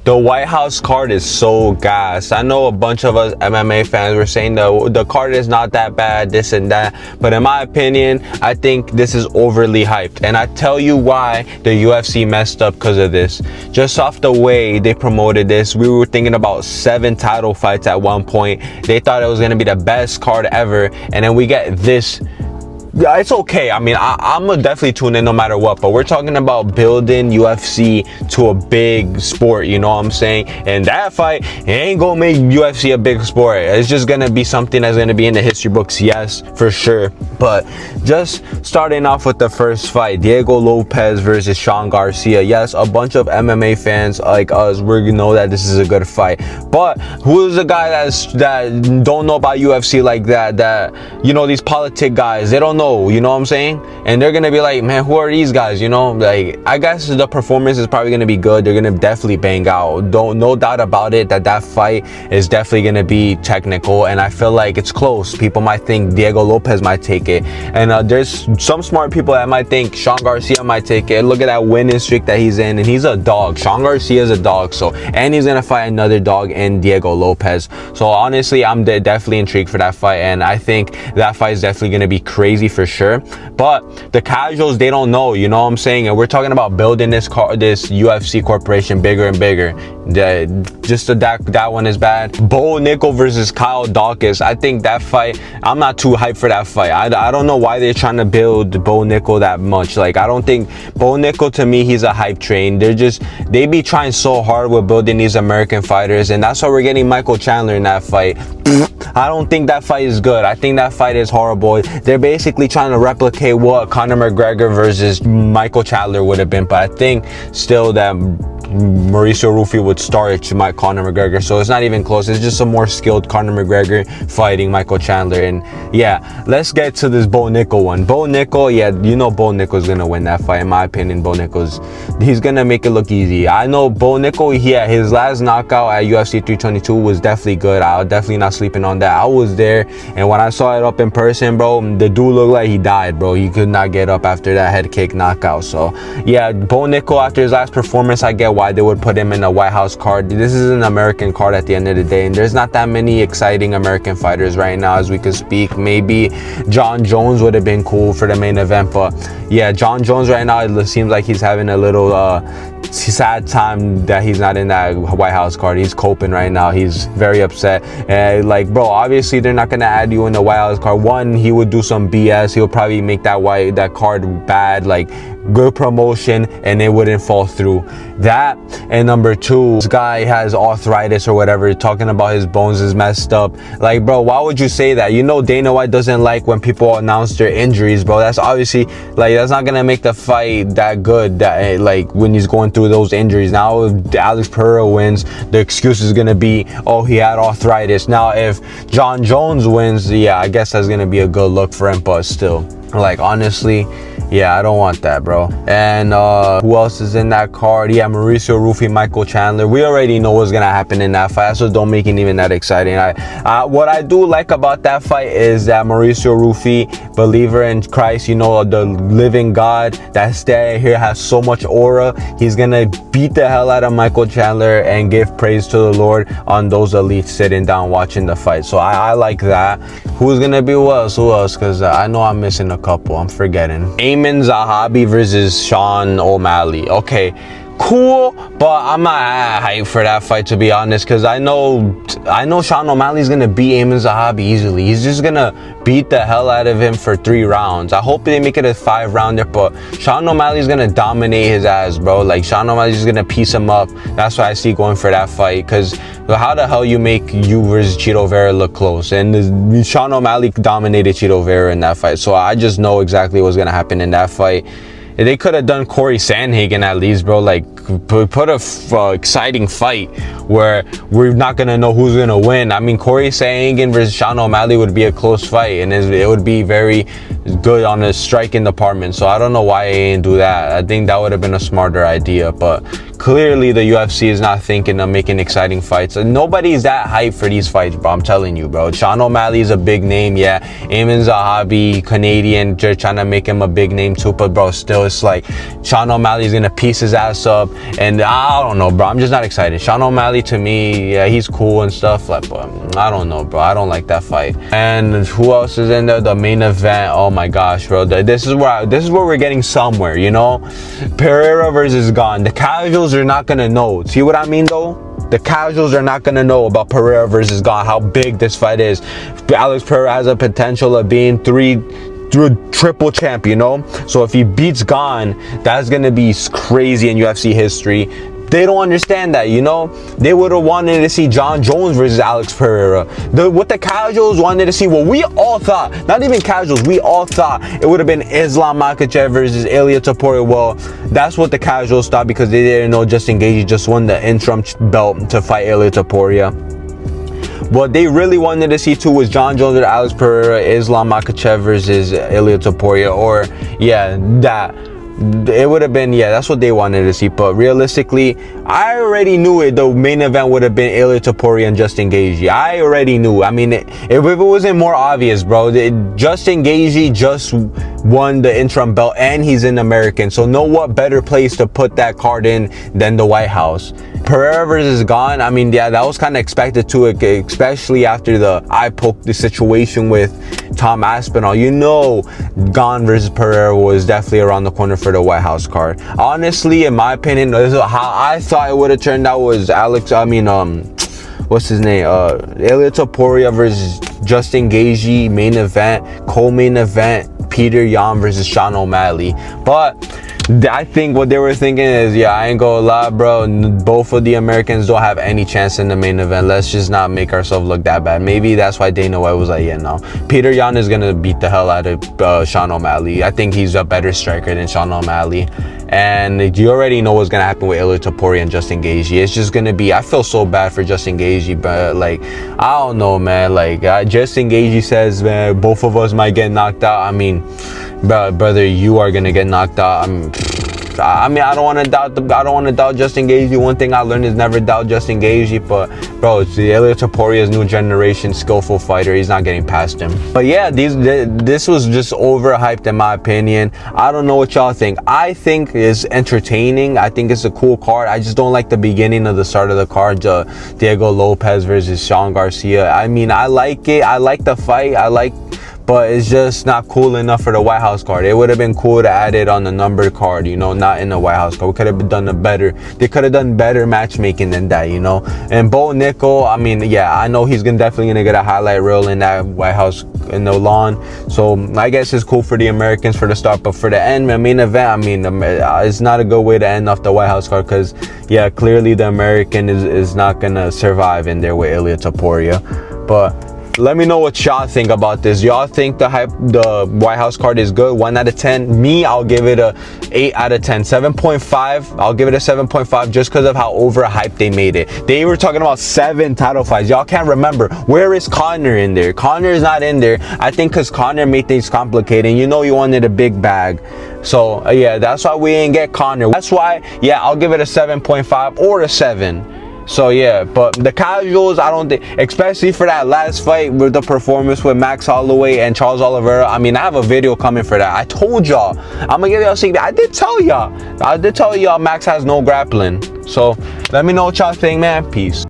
The White House card is so gas. I know a bunch of us MMA fans were saying the card is not that bad, this and that. But in my opinion, I think this is overly hyped. And I tell you why the UFC messed up because of this. Just off the way they promoted this, we were thinking about 7 title fights at one point. They thought it was going to be the best card ever. And then we get this. Yeah, it's okay. I mean, I'm gonna definitely tune in no matter what, but we're talking about building UFC to a big sport, you know what I'm saying? And that fight, it ain't gonna make UFC a big sport. It's just gonna be something that's gonna be in the history books, yes, for sure. But just starting off with the first fight, Diego Lopez versus Sean Garcia. Yes, a bunch of MMA fans like us, we're gonna know that this is a good fight. But who's the guy that don't know about UFC like that, you know, these politic guys, they don't know, you know what I'm saying? And they're gonna be like, man, who are these guys? You know, like, I guess the performance is probably gonna be good. They're gonna definitely bang out. No doubt about it that fight is definitely gonna be technical, and I feel like it's close. People might think Diego Lopez might take it, and there's some smart people that might think Sean Garcia might take it. Look at that winning streak that he's in, and he's a dog. Sean Garcia is a dog, so, and he's gonna fight another dog in Diego Lopez. So honestly, I'm definitely intrigued for that fight, and I think that fight is definitely gonna be crazy for sure. But the casuals, they don't know, you know what I'm saying? And we're talking about building this UFC corporation bigger and bigger. That one is bad. Bo Nickel versus Kyle Dawkins. I think that fight, I'm not too hyped for that fight. I don't know why they're trying to build Bo Nickel that much. Like, I don't think Bo Nickel, to me, he's a hype train. They be trying so hard with building these American fighters, and that's why we're getting Michael Chandler in that fight. I don't think that fight is good. I think that fight is horrible. They're basically trying to replicate what Conor McGregor versus Michael Chandler would have been, but I think still that Mauricio Rufy would start Conor McGregor, so it's not even close. It's just a more skilled Conor McGregor fighting Michael Chandler. And yeah, let's get to this Bo Nickel one. Bo Nickel, yeah, you know Bo Nickel's gonna win that fight. In my opinion, Bo Nickel's, he's gonna make it look easy. I know Bo Nickel, yeah, his last knockout at UFC 322 was definitely good. I'm definitely not sleeping on that. I was there, and when I saw it up in person, bro, the dude looked like he died, bro. He could not get up after that head kick knockout. So yeah, Bo Nickel, after his last performance, I get why they would put him in a White House card. This is an American card at the end of the day, and there's not that many exciting American fighters right now as we could speak. Maybe John Jones would have been cool for the main event, but yeah, John Jones right now, it seems like he's having a little sad time that he's not in that White House card. He's coping right now. He's very upset. Like, bro, obviously they're not gonna add you in the White House card. One, he would do some BS. He'll probably make that card bad, like good promotion, and it wouldn't fall through. That, and number two, this guy has arthritis or whatever, talking about his bones is messed up. Like, bro, why would you say that? You know Dana White doesn't like when people announce their injuries, bro. That's obviously, like, that's not gonna make the fight that good, that like when he's going through those injuries. Now if Alex Pereira wins, the excuse is gonna be, oh, he had arthritis. Now if John Jones wins, yeah, I guess that's gonna be a good look for him, but still, like, honestly, yeah, I don't want that, bro. And who else is in that card? Yeah, Mauricio Rufy, Michael Chandler. We already know what's gonna happen in that fight, so don't make it even that exciting. What I do like about that fight is that Mauricio Rufy, believer in Christ, you know, the living God that's there here, has so much aura. He's gonna beat the hell out of Michael Chandler and give praise to the Lord on those elites sitting down watching the fight. So I like that. Who's gonna be who else? Because I know I'm missing a couple. I'm forgetting. Amin Zahabi versus Sean O'Malley. Okay, cool, but I'm not hyped for that fight, to be honest, because I know Sean O'Malley's gonna beat Amin Zahabi easily. He's just gonna beat the hell out of him for 3 rounds. I hope they make it a 5-rounder, but Sean O'Malley's gonna dominate his ass, bro. Like, Sean O'Malley's just gonna piece him up. That's why I see going for that fight, because how the hell you make you versus Chito Vera look close? And Sean O'Malley dominated Chito Vera in that fight, so I just know exactly what's gonna happen in that fight. They could have done Corey Sandhagen at least, bro. Like, put a exciting fight where we're not gonna know who's gonna win. I mean, Corey Sandhagen versus Sean O'Malley would be a close fight, and it would be very good on the striking department. So I don't know why he didn't do that. I think that would have been a smarter idea, but clearly the UFC is not thinking of making exciting fights. And nobody's that hyped for these fights, bro. I'm telling you, bro. Sean O'Malley is a big name, yeah. Eamon Zahabi, Canadian, they're trying to make him a big name too, but bro, still it's like Sean O'Malley's gonna piece his ass up, and I don't know, bro. I'm just not excited. Sean O'Malley, to me, yeah, he's cool and stuff, like, but I don't know, bro. I don't like that fight. And who else is in there? The main event. Oh my gosh, bro. This is where we're getting somewhere, you know. Pereira versus Gane. The casuals are not gonna know. See what I mean, though? The casuals are not gonna know about Pereira versus Gane, how big this fight is. Alex Pereira has a potential of being triple champ, you know. So if he beats Gane, that's gonna be crazy in UFC history. They don't understand that, you know. They would have wanted to see John Jones versus Alex Pereira. What the casuals wanted to see, well, we all thought, not even casuals, we all thought it would have been Islam Makhachev versus Ilia Topuria. Well, that's what the casuals thought, because they didn't know Justin Gaethje just won the interim belt to fight Ilia Topuria. What they really wanted to see too was John Jones versus Alex Pereira, Islam Makhachev versus Ilia Topuria, or yeah, that. It would have been, yeah, that's what they wanted to see. But realistically, I already knew it. The main event would have been Ilia Topuria and Justin Gaethje. I already knew. I mean, if it wasn't more obvious, bro, Justin Gaethje just won the interim belt and he's an American. So know what better place to put that card in than the White House. Pereira versus Gane, I mean, yeah, that was kind of expected too, especially after the eye poke, the situation with Tom Aspinall. You know, Gane versus Pereira was definitely around the corner for the White House card. Honestly, in my opinion, this is how I thought it would have turned out was what's his name? Ilia Topuria versus Justin Gaethje, main event, co-main event, Peter Yan versus Sean O'Malley. But I think what they were thinking is, yeah, I ain't gonna lie, bro, both of the Americans don't have any chance in the main event. Let's just not make ourselves look that bad. Maybe that's why Dana White was like, yeah, no. Peter Yan is gonna beat the hell out of Sean O'Malley. I think he's a better striker than Sean O'Malley. And you already know what's gonna happen with Ilia Topuria and Justin Gaethje. It's just gonna be, I feel so bad for Justin Gaethje, but like, I don't know, man. Like, Justin Gaethje says, man, both of us might get knocked out. I mean, brother, you are gonna get knocked out. I mean, I don't want to doubt Justin Gaethje. One thing I learned is never doubt Justin Gaethje. But bro, it's Ilia Topuria's new generation skillful fighter. He's not getting past him. But yeah, this was just overhyped in my opinion. I don't know what y'all think. I think it's entertaining. I think it's a cool card. I just don't like the beginning of the start of the card. Diego Lopez versus Sean Garcia. I mean, I like it. I like the fight. But it's just not cool enough for the White House card. It would have been cool to add it on the numbered card, you know, not in the White House card. We could have done they could have done better matchmaking than that, you know. And Bo Nickel, I mean, yeah, I know he's definitely gonna get a highlight reel in that White House in the lawn. So I guess it's cool for the Americans for the start, but for the end, the main event, I mean, it's not a good way to end off the White House card, because yeah, clearly the American is not gonna survive in there with Ilia Topuria. But let me know what y'all think about this. Y'all think the White House card is good? 1 out of 10. Me, I'll give it a 8 out of 10. 7.5. I'll give it a 7.5 just because of how overhyped they made it. They were talking about 7 title fights. Y'all can't remember. Where is Conor in there? Conor is not in there. I think because Conor made things complicated. You know, you wanted a big bag. So yeah, that's why we didn't get Conor. That's why, yeah, I'll give it a 7.5 or a 7. So yeah, but the casuals, I don't think, especially for that last fight with the performance with Max Holloway and Charles Oliveira. I mean, I have a video coming for that. I told y'all, I'm gonna give y'all a secret. I did tell y'all Max has no grappling. So let me know what y'all think, man. Peace.